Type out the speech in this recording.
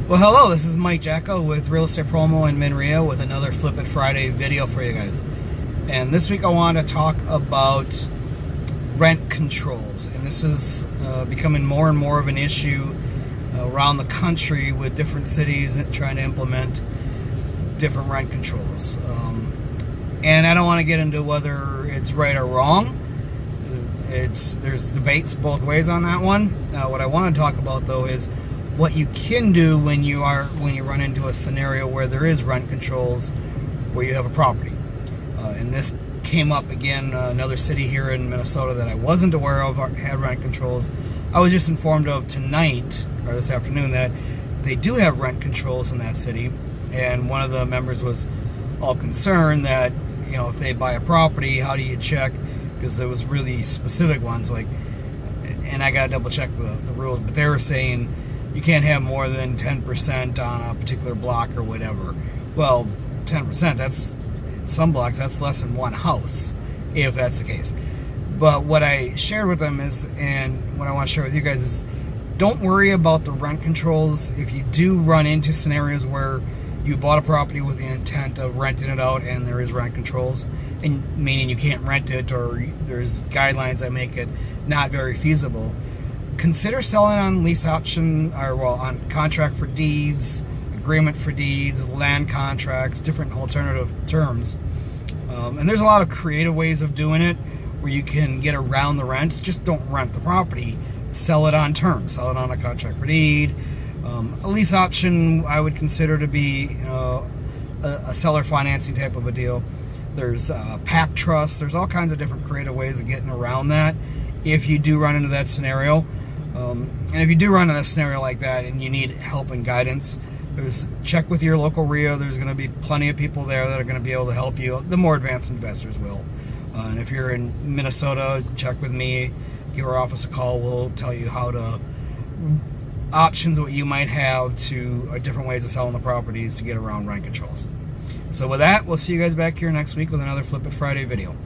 Well, hello, this is Mike Jacko with Real Estate Promo in Minrio with another Flip It Friday video for you guys. And this week I want to talk about rent controls. And this is becoming more and more of an issue around the country with different cities trying to implement different rent controls. And I don't want to get into whether it's right or wrong. There's debates both ways on that one. What I want to talk about though is what you can do when you run into a scenario where there is rent controls, where you have a property. And this came up again, another city here in Minnesota that I wasn't aware of had rent controls. I was just informed of tonight, or this afternoon, that they do have rent controls in that city. And one of the members was all concerned that, you know, if they buy a property, how do you check? Because there was really specific ones, like, and I got to double check the rules, but they were saying you can't have more than 10% on a particular block or whatever. Well, 10%, that's, some blocks, that's less than one house, if that's the case. But what I shared with them is, and what I want to share with you guys is, don't worry about the rent controls if you do run into scenarios where you bought a property with the intent of renting it out and there is rent controls, and meaning you can't rent it, or there's guidelines that make it not very feasible. Consider selling on lease option, or well, on contract for deeds, agreement for deeds, land contracts, different alternative terms. And there's a lot of creative ways of doing it where you can get around the rents. Just don't rent the property. Sell it on terms. Sell it on a contract for deed. A lease option I would consider to be a seller financing type of a deal. There's pack trusts. There's all kinds of different creative ways of getting around that if you do run into that scenario. And if you do run into a scenario like that and you need help and guidance, check with your local REO. There's going to be plenty of people there that are going to be able to help you. The more advanced investors will. And if you're in Minnesota, check with me. Give our office a call. We'll tell you how to options what you might have to different ways of selling the properties to get around rent controls. So with that, we'll see you guys back here next week with another Flip It Friday video.